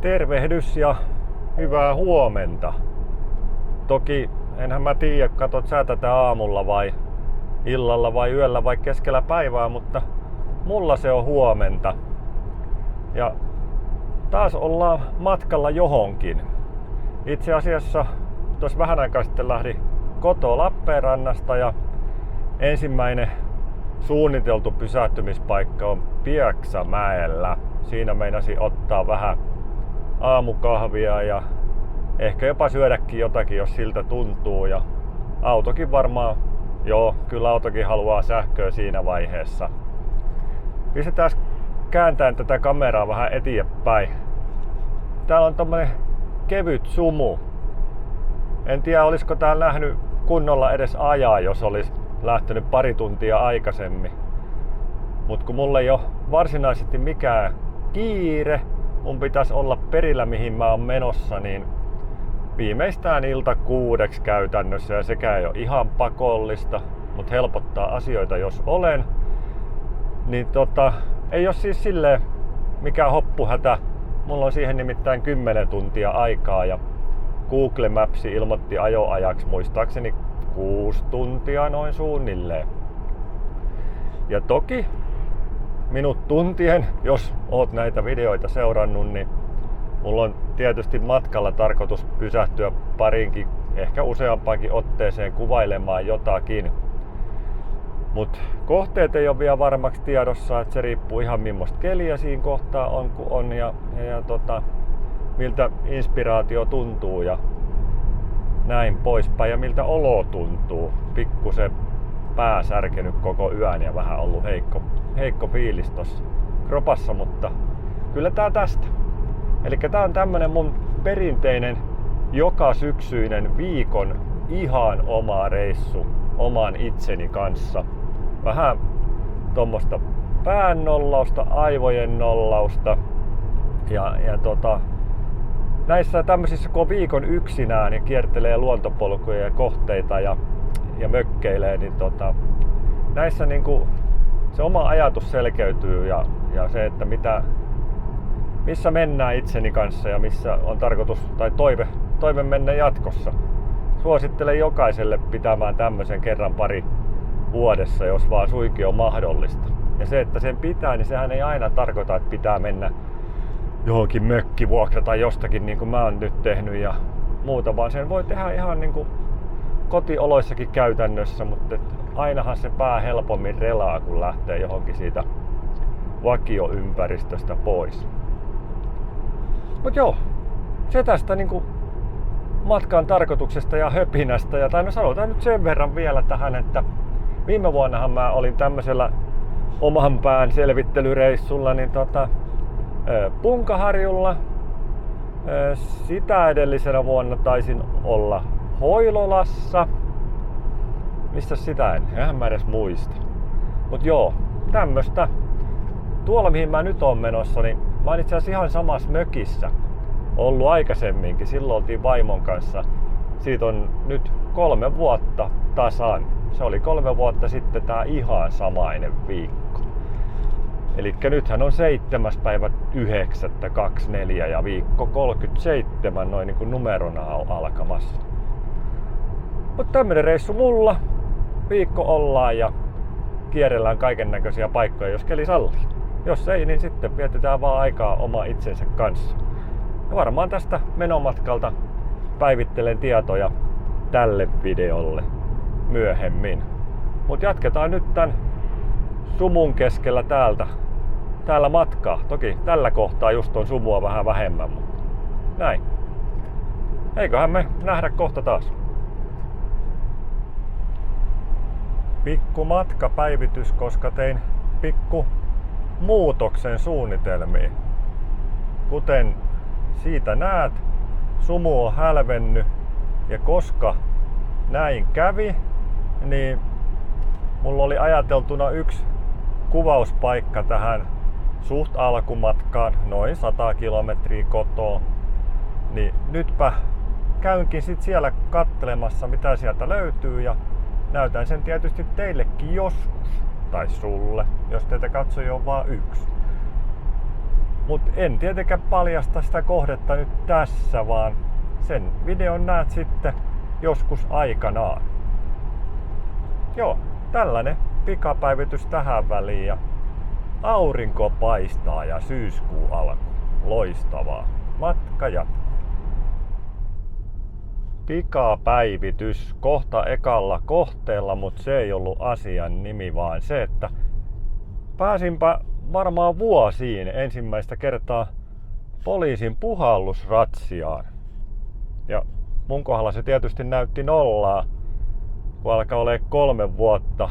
Tervehdys ja hyvää huomenta. Toki enhän mä tiedä, katot sä tätä aamulla vai illalla vai yöllä vai keskellä päivää, mutta mulla se on huomenta. Ja taas ollaan matkalla johonkin. Itse asiassa tuossa vähän aikaa sitten lähdin kotoa Lappeenrannasta ja ensimmäinen suunniteltu pysähtymispaikka on Pieksämäellä. Siinä meinasin ottaa vähän aamukahvia ja ehkä jopa syödäkin jotakin, jos siltä tuntuu. Ja autokin varmaan, kyllä autokin haluaa sähköä siinä vaiheessa. Pistetään kääntäen tätä kameraa vähän eteenpäin. Täällä on tommonen kevyt sumu. En tiedä, olisiko täällä nähnyt kunnolla edes ajaa, jos olisi lähtenyt pari tuntia aikaisemmin. Mut kun mulla ei ole varsinaisesti mikään kiire, mun pitäisi olla perillä mihin mä oon menossa, niin viimeistään ilta 6 käytännössä, ja sekä ei ole ihan pakollista, mutta helpottaa asioita jos olen. Niin ei ole siis silleen mikään hoppuhätä. Mulla on siihen nimittäin 10 tuntia aikaa ja Google Maps ilmoitti ajoajaksi muistaakseni 6 tuntia noin suunnilleen. Ja toki minut tuntien, jos oot näitä videoita seurannut, niin mulla on tietysti matkalla tarkoitus pysähtyä parinkin, ehkä useampaankin otteeseen kuvailemaan jotakin. Mut kohteet ei ole vielä varmaksi tiedossa, että se riippuu ihan millaista keliä siinä kohtaa on kun on ja miltä inspiraatio tuntuu ja näin poispäin ja miltä olo tuntuu. Pikkusen pää särkenyt koko yön ja vähän ollut heikko fiilis tossa kropassa, mutta kyllä tää tästä. Elikkä tää on tämmönen mun perinteinen joka syksyinen viikon ihan oma reissu oman itseni kanssa. Vähän tommosta pään nollausta, aivojen nollausta ja näissä tämmöisissä kun on viikon yksinään ja kiertelee luontopolkuja ja kohteita ja mökkeilee, niin näissä niinku se oma ajatus selkeytyy ja se, että missä mennään itseni kanssa ja missä on tarkoitus tai toive mennä jatkossa. Suosittelen jokaiselle pitämään tämmöisen kerran pari vuodessa, jos vaan suinkin on mahdollista. Ja se, että sen pitää, niin sehän ei aina tarkoita, että pitää mennä johonkin mökkivuokra tai jostakin niin kuin mä oon nyt tehnyt ja muuta, vaan sen voi tehdä ihan niin kuin kotioloissakin käytännössä, mutta ainahan se pää helpommin relaa, kun lähtee johonkin siitä vakioympäristöstä pois. Mut se tästä niinku matkan tarkoituksesta ja höpinästä. Ja sanotaan nyt sen verran vielä tähän, että viime vuonnahan mä olin tämmöisellä oman pään selvittelyreissulla niin Punkaharjulla. Sitä edellisenä vuonna taisin olla Hoilolassa. Mistä sitä enhän mä edes muista. Mut tämmöstä. Tuolla mihin mä nyt oon menossa, niin mä oon itse asiassa ihan samassa mökissä ollut aikaisemminkin. Silloin oltiin vaimon kanssa. Siitä on nyt 3 vuotta tasan. Se oli 3 vuotta sitten tää ihan samainen viikko. Elikkä nythän on 7.9.24 ja viikko 37 noin niin kuin numerona on alkamassa. Mutta tämmönen reissu mulla. Viikko ollaan ja kierrellään kaiken näköisiä paikkoja, jos keli sallii. Jos ei, niin sitten vietetään vaan aikaa oma itsensä kanssa. Ja varmaan tästä menomatkalta päivittelen tietoja tälle videolle myöhemmin. Mut jatketaan nyt tän sumun keskellä täällä matkaa. Toki tällä kohtaa just on sumua vähän vähemmän, mutta näin. Eiköhän me nähdä kohta taas. Pikku matkapäivitys, koska tein pikku muutoksen suunnitelmiin. Kuten siitä näet, sumu on hälvennyt ja koska näin kävi, niin mulla oli ajateltuna yksi kuvauspaikka tähän suht alkumatkaan, noin 100 kilometriä kotoa. Niin nytpä käynkin sit siellä kattelemassa mitä sieltä löytyy ja näytän sen tietysti teillekin joskus. Tai sulle, jos teitä katsojia on vaan yksi. Mutta en tietenkään paljasta sitä kohdetta nyt tässä, vaan sen videon näet sitten joskus aikanaan. Joo, tällainen pikapäivitys tähän väliin ja aurinko paistaa ja syyskuu alkoi. Loistavaa. Matka jatkuu. Pikapäivitys kohta ekalla kohteella, mutta se ei ollut asian nimi, vaan se, että pääsinpä varmaan vuosiin ensimmäistä kertaa poliisin puhallusratsiaan. Ja mun kohdalla se tietysti näytti nollaa, kun alkaa olemaan 3 vuotta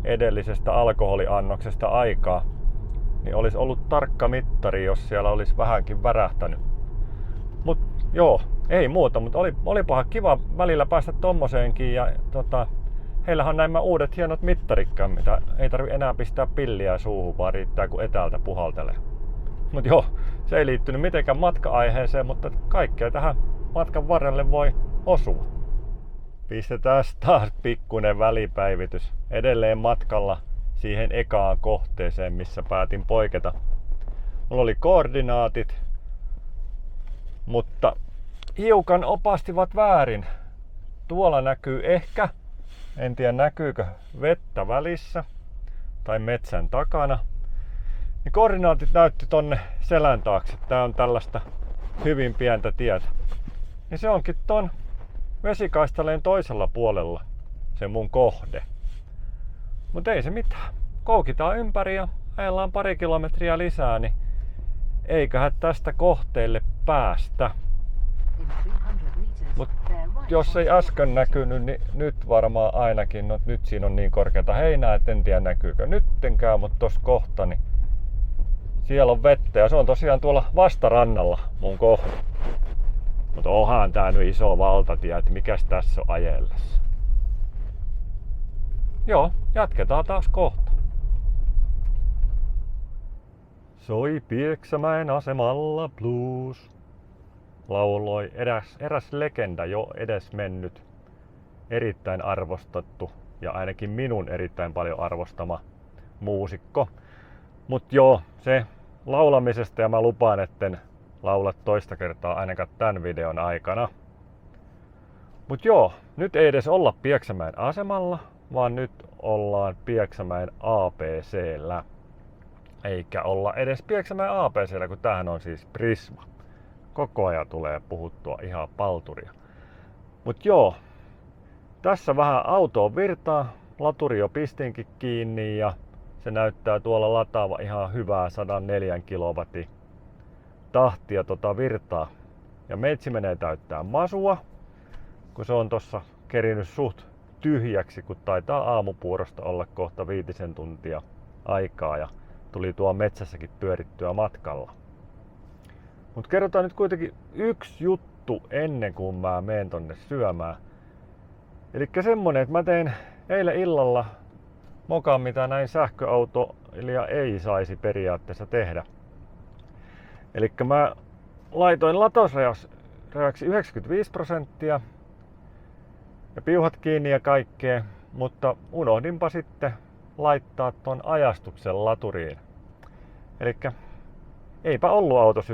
edellisestä alkoholiannoksesta aikaa. Niin olisi ollut tarkka mittari, jos siellä olisi vähänkin värähtänyt. Mut joo, ei muuta, mutta olipahan kiva välillä päästä tommoseenkin ja heillähän on nämä uudet hienot mittarikkaan, mitä ei tarvi enää pistää pilliä suuhun, vaan riittää kun etäältä puhaltelee. Mut joo, se ei liittynyt mitenkään matka-aiheeseen, mutta kaikkea tähän matkan varrelle voi osua. Pistetään taas pikkuinen välipäivitys. Edelleen matkalla siihen ekaan kohteeseen, missä päätin poiketa. Mulla oli koordinaatit, mutta hiukan opastivat väärin. Tuolla näkyy ehkä, en tiedä näkyykö vettä välissä tai metsän takana. Niin koordinaatit näytti tonne selän taakse. Tää on tällaista hyvin pientä tietä. Ja se onkin ton vesikaistaleen toisella puolella se mun kohde. Mutta ei se mitään. Koukitaan ympäri ja ajellaan 2 kilometriä lisää, niin eiköhän tästä kohteelle päästä. Mut jos ei äsken näkynyt, niin nyt varmaan ainakin. No, nyt siinä on niin korkeata heinää, et en tiedä näkyykö nyttenkään, mutta tossa kohta, niin siellä on vettä ja se on tosiaan tuolla vastarannalla mun kohde. Mutta onhan tää nyt iso valtatie, että mikäs tässä on ajellessa. Joo, jatketaan taas kohta. Soi Pieksämäen asemalla blues. Lauloi eräs legenda, jo edesmennyt, erittäin arvostettu ja ainakin minun erittäin paljon arvostama muusikko. Mut joo, se laulamisesta ja mä lupaan, etten laula toista kertaa ainakaan tämän videon aikana. Mut joo, nyt ei edes olla Pieksämäen asemalla, vaan nyt ollaan Pieksämäen ABC:llä. Eikä olla edes Pieksämäen ABC:llä, kun tämähän on siis Prisma. Koko ajan tulee puhuttua ihan palturia. Mut joo, tässä vähän autoon virtaa. Laturi jo pistinkin kiinni ja se näyttää tuolla lataava ihan hyvää 104 kW tahtia virtaa. Ja meitsi menee täyttää masua, kun se on tossa kerinyt suht tyhjäksi, kun taitaa aamupuurosta olla kohta 5 tuntia aikaa ja tuli tuo metsässäkin pyörittyä matkalla. Mut kerrotaan nyt kuitenkin yksi juttu ennen kuin mä menen tonne syömään. Elikkä semmonen, että mä tein eilen illalla mokan, mitä näin sähköautoilija ei saisi periaatteessa tehdä. Elikkä mä laitoin latausrajaksi 95% ja piuhat kiinni ja kaikkea, mutta unohdinpa sitten laittaa ton ajastuksen laturiin. Elikkä eipä ollut autossa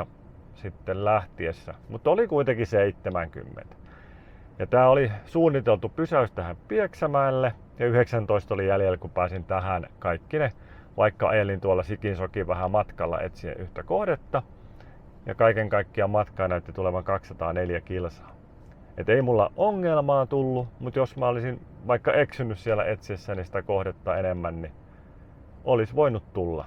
95% sitten lähtiessä, mutta oli kuitenkin 70. Ja tää oli suunniteltu pysäys tähän Pieksämäelle ja 19 oli jäljellä, kun pääsin tähän kaikki ne, vaikka ajelin tuolla sikin sokin vähän matkalla etsien yhtä kohdetta. Ja kaiken kaikkiaan matkaa näytti tulevan 204 kilsaa. Et ei mulla ongelmaa tullut, mutta jos mä olisin vaikka eksynyt siellä etsiessäni sitä kohdetta enemmän, niin olisi voinut tulla.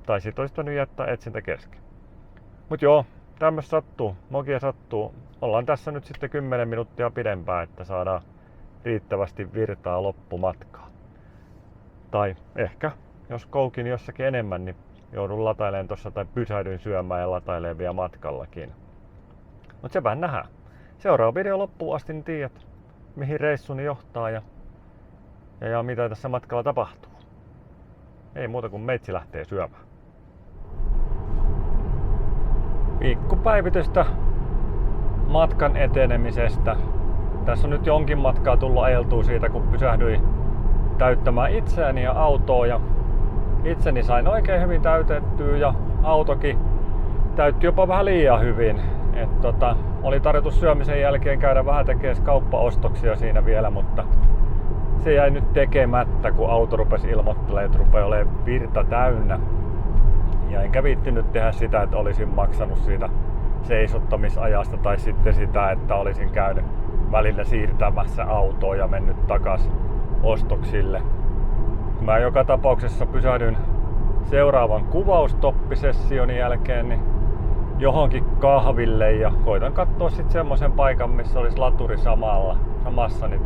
Tai sit olisi pitänyt jättää etsintä kesken. Mut joo, tämmöistä sattuu, mokia sattuu. Ollaan tässä nyt sitten 10 minuuttia pidempään, että saadaan riittävästi virtaa loppumatkaa. Tai ehkä, jos koukin jossakin enemmän, niin joudun latailemaan tossa tai pysähdyin syömään ja latailemaan vielä matkallakin. Mut se vähän nähdään. Seuraava video loppuun asti, niin tiedät, mihin reissuni johtaa ja mitä tässä matkalla tapahtuu. Ei muuta kuin meitsi lähtee syömään. Pikkupäivitystä matkan etenemisestä. Tässä on nyt jonkin matkaa tullut ajeltua siitä, kun pysähdyin täyttämään itseäni ja autoa ja itseni sain oikein hyvin täytettyä ja autokin täytti jopa vähän liian hyvin. Oli tarjotus syömisen jälkeen käydä vähän tekemään kauppaostoksia siinä vielä, mutta se jäi nyt tekemättä, kun auto rupesi ilmoittelemaan, että rupeaa olemaan virta täynnä. Ja enkä viittinyt tehdä sitä, että olisin maksanut siitä seisottamisajasta tai sitten sitä, että olisin käynyt välillä siirtämässä autoa ja mennyt takas ostoksille. Kun mä joka tapauksessa pysähdyn seuraavan kuvaustoppisession jälkeen niin johonkin kahville ja koitan katsoa sitten semmoisen paikan, missä olisi laturi samassa, niin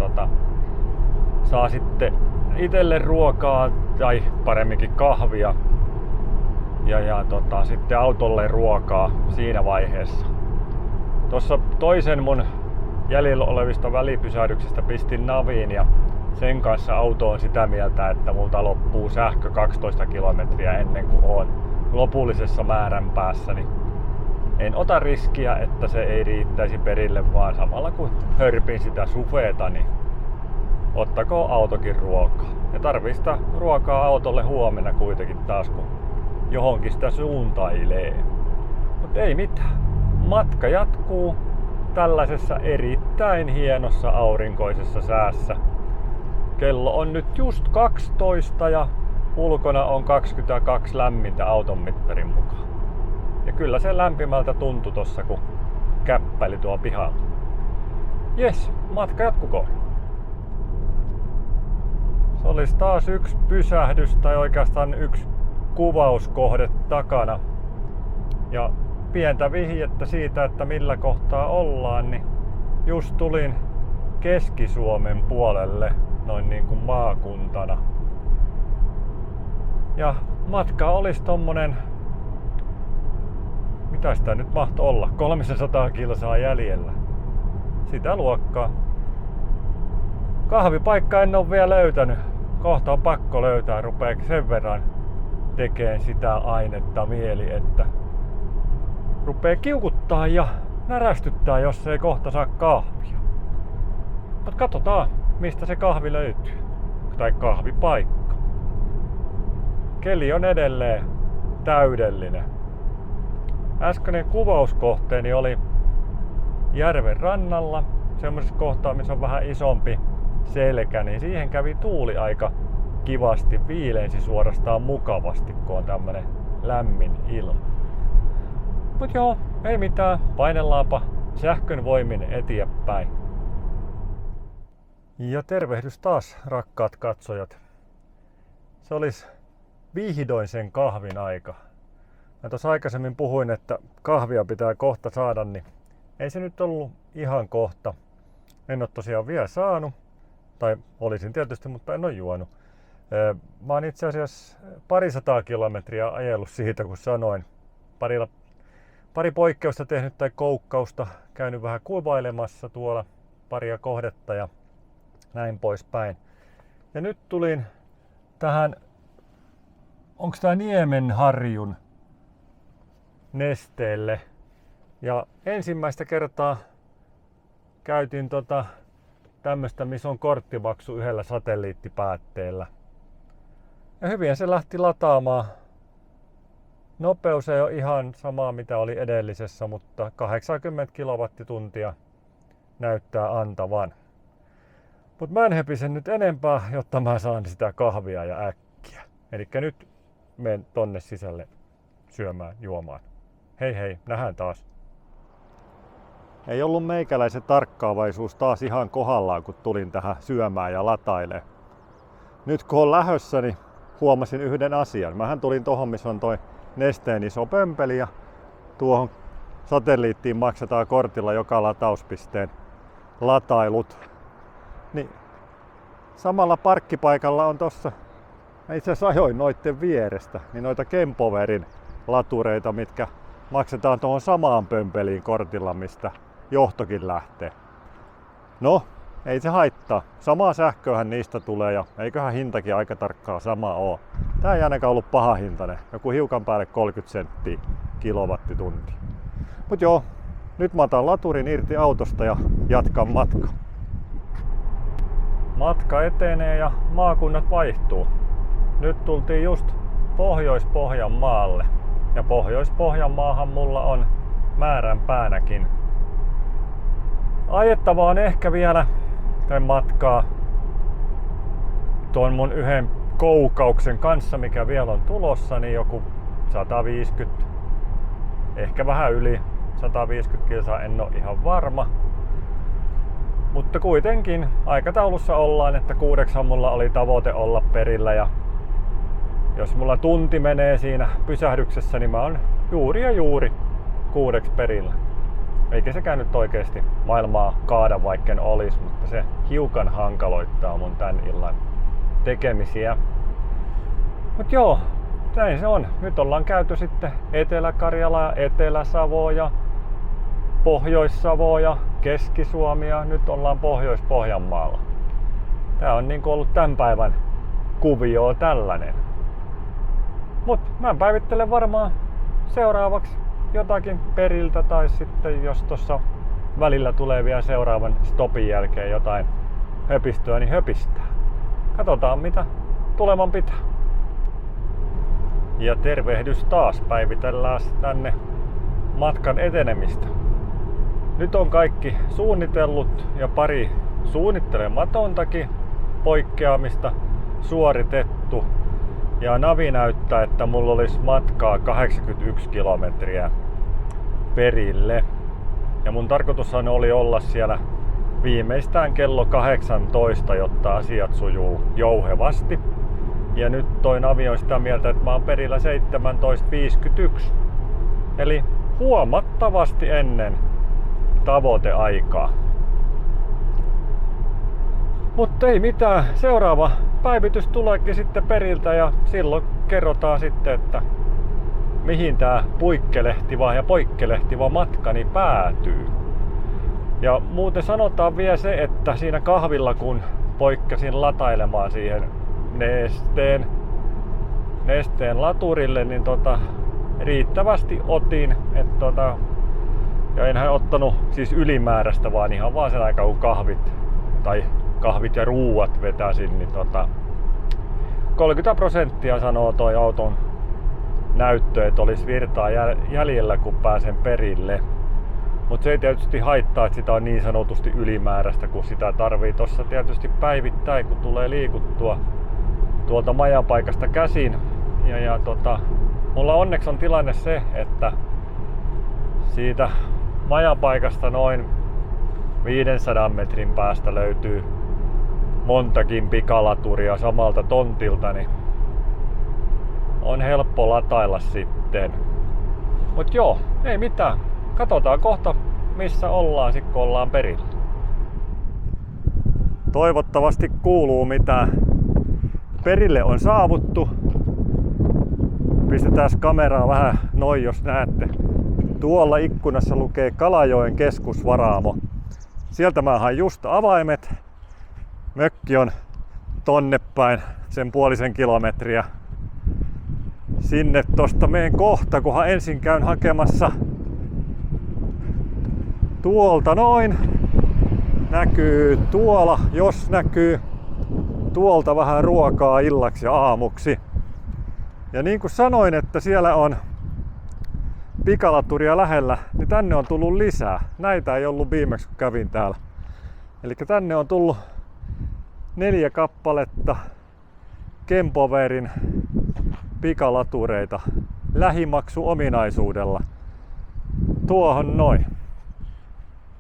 saa sitten itselle ruokaa tai paremminkin kahvia ja sitten autolle ruokaa siinä vaiheessa. Tuossa toisen mun jäljellä olevista välipysähdyksistä pistin naviin ja sen kanssa auto on sitä mieltä, että multa loppuu sähkö 12 kilometriä ennen kuin on lopullisessa määränpäässä, niin en ota riskiä, että se ei riittäisi perille, vaan samalla kun hörpin sitä sufeeta, niin ottakoon autokin ruokaa. Ja tarvii sitä ruokaa autolle huomenna kuitenkin taas, kun johonkin sitä suuntailee. Mutta ei mitään. Matka jatkuu tällaisessa erittäin hienossa aurinkoisessa säässä. Kello on nyt just 12 ja ulkona on 22 lämmintä auton mittarin mukaan. Ja kyllä se lämpimältä tuntui tossa, kun käppäili tuo pihalla. Jes, matka jatkukoon. Se olisi taas yksi pysähdys tai oikeastaan yksi kuvauskohde takana. Ja pientä vihjettä siitä, että millä kohtaa ollaan, niin just tulin Keski-Suomen puolelle noin niin kuin maakuntana. Ja matka olisi tommonen, mitä sitä nyt mahtoi olla, 300 kilsaa jäljellä. Sitä luokkaa. Kahvipaikka en ole vielä löytänyt. Kohta on pakko löytää, rupeaa sen verran tekemään sitä ainetta mieli, että rupeaa kiukuttaa ja närästyttää, jos ei kohta saa kahvia. Mutta katsotaan, mistä se kahvi löytyy. Tai kahvipaikka. Keli on edelleen täydellinen. Äskeinen kuvauskohteeni oli järven rannalla, semmoisessa kohtaa, missä on vähän isompi selkä, niin siihen kävi tuuli aika kivasti, viilensi suorastaan mukavasti, kun on tämmönen lämmin ilma. Mut joo, ei mitään, painellaanpa sähkön voimin eteenpäin. Ja tervehdys taas, rakkaat katsojat. Se olisi vihdoin sen kahvin aika. Mä tuossa aikaisemmin puhuin, että kahvia pitää kohta saada, niin ei se nyt ollut ihan kohta. En ole tosiaan vielä saanut, tai olisin tietysti, mutta en ole juonut. Mä oon itse asiassa 200 kilometriä ajellut siitä, kun sanoin. Pari poikkeusta tehnyt tai koukkausta, käynyt vähän kuvailemassa tuolla paria kohdetta ja näin poispäin. Ja nyt tulin tähän, onko tää Niemenharjun nesteelle. Ja ensimmäistä kertaa käytin tämmöstä, missä on korttimaksu yhdellä satelliittipäätteellä. Ja hyvin se lähti lataamaan. Nopeus ei ole ihan sama mitä oli edellisessä, mutta 80 kilowattituntia näyttää antavan. Mut mä en hepisen nyt enempää, jotta mä saan sitä kahvia ja äkkiä. Elikkä nyt menen tonne sisälle syömään, juomaan. Hei hei, nähdään taas. Ei ollut meikäläisen tarkkaavaisuus taas ihan kohdallaan, kun tulin tähän syömään ja latailemaan. Nyt kun on lähössä, niin huomasin yhden asian. Mähän tulin tohon, missä on toi Nesteen iso pömpeli ja tuohon satelliittiin maksetaan kortilla joka latauspisteen latailut. Niin samalla parkkipaikalla on tossa, mä itse asiassa ajoin noitten vierestä, niin noita Kempoverin latureita, mitkä maksetaan tuohon samaan pömpeliin kortilla, mistä johtokin lähtee. No, ei se haittaa. Samaa sähköähän niistä tulee ja eiköhän hintakin aika tarkkaan sama oo. Tää ei ainakaan ollut paha hintainen. Joku hiukan päälle 30 senttiä kilowattitunti. Mut joo, nyt mä otan laturin irti autosta ja jatkan matkaa. Matka etenee ja maakunnat vaihtuu. Nyt tultiin just Pohjois-Pohjanmaalle. Ja Pohjois-Pohjanmaahan mulla on määränpäänäkin. Ajettavaa on ehkä vielä tämän matkaa tuon mun yhden koukauksen kanssa, mikä vielä on tulossa, niin joku 150, ehkä vähän yli 150 kilsaa, en ole ihan varma. Mutta kuitenkin aikataulussa ollaan, että 6 mulla oli tavoite olla perillä, ja jos mulla tunti menee siinä pysähdyksessä, niin mä oon juuri 6 perillä. Eikä sekään nyt oikeesti maailmaa kaada, vaikken olis, mutta se hiukan hankaloittaa mun tän illan tekemisiä. Mut joo, näin se on. Nyt ollaan käyty sitten Etelä-Karjala ja Etelä-Savo ja Pohjois-Savo ja Keski-Suomi ja nyt ollaan Pohjois-Pohjanmaalla. Tää on niinku ollut tän päivän kuvio tällainen. Mut mä päivittelen varmaan seuraavaksi jotakin periltä tai sitten jos tossa välillä tulee vielä seuraavan stopin jälkeen jotain höpistöä, niin höpistää. Katsotaan mitä tuleman pitää. Ja tervehdys taas, päivitellään tänne matkan etenemistä. Nyt on kaikki suunnitellut ja pari suunnittelematontakin poikkeamista suoritettu. Ja navi näyttää, että mulla olisi matkaa 81 kilometriä perille. Ja mun tarkoitushan oli olla siellä viimeistään kello 18, jotta asiat sujuu jouhevasti. Ja nyt toi navi on sitä mieltä, että mä oon perillä 17.51. Eli huomattavasti ennen tavoiteaikaa. Mutta ei mitään, seuraava päivitys tuleekin sitten periltä ja silloin kerrotaan sitten, että mihin tää puikkelehtiva ja poikkelehtiva matkani päätyy. Ja muuten sanotaan vielä se, että siinä kahvilla kun poikkesin latailemaan siihen nesteen laturille, niin riittävästi otin, ja enhän ottanut siis ylimääräistä, vaan ihan vaan sen aikaa kun kahvit ja ruuat vetäsin, niin 30% sanoo toi auton näyttö, että olisi virtaa jäljellä kun pääsen perille. Mutta se ei tietysti haittaa, että sitä on niin sanotusti ylimääräistä, kun sitä tarvii tossa tietysti päivittäin, kun tulee liikuttua tuolta majapaikasta käsin. Mulla onneksi on tilanne se, että siitä majapaikasta noin 500 metrin päästä löytyy montakin pikalaturia samalta tontilta, niin on helppo latailla sitten. Mut joo, ei mitään. Katsotaan kohta missä ollaan sit kun ollaan perillä. Toivottavasti kuuluu mitä perille on saavuttu. Pistetään kameraa vähän noin jos näette. Tuolla ikkunassa lukee Kalajoen keskusvaraamo. Sieltä mä hain just avaimet. Mökki on tonne päin sen puolisen kilometriä. Sinne tosta meen kohta, kunhan ensin käyn hakemassa tuolta noin. Näkyy tuolla, jos näkyy tuolta vähän ruokaa illaksi ja aamuksi. Ja niin kuin sanoin, että siellä on pikalaturia lähellä, niin tänne on tullut lisää. Näitä ei ollut viimeksi kun kävin täällä. Eli tänne on tullut 4 kappaletta Kempoverin pikalatureita lähimaksuominaisuudella. Tuohon noin.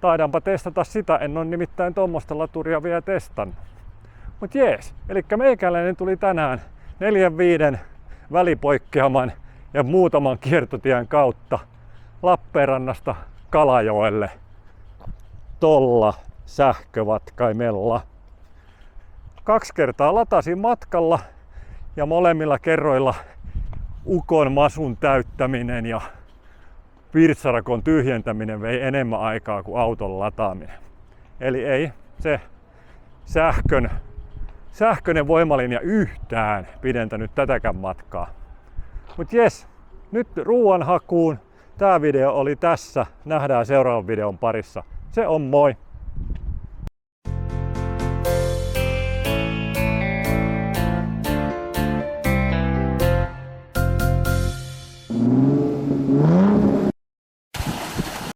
Taidaanpa testata sitä, en ole nimittäin tuommoista laturia vielä testannut. Mut jees, eli meikäläinen tuli tänään 4-5 välipoikkeaman ja muutaman kiertotien kautta Lappeenrannasta Kalajoelle tolla sähkövatkaimella. 2 kertaa latasin matkalla ja molemmilla kerroilla ukon masun täyttäminen ja virtsarakon tyhjentäminen vei enemmän aikaa kuin auton lataaminen. Eli ei se sähköinen voimalinja yhtään pidentänyt tätäkään matkaa. Mut jes, nyt ruuan hakuun. Tää video oli tässä. Nähdään seuraavan videon parissa. Se on moi!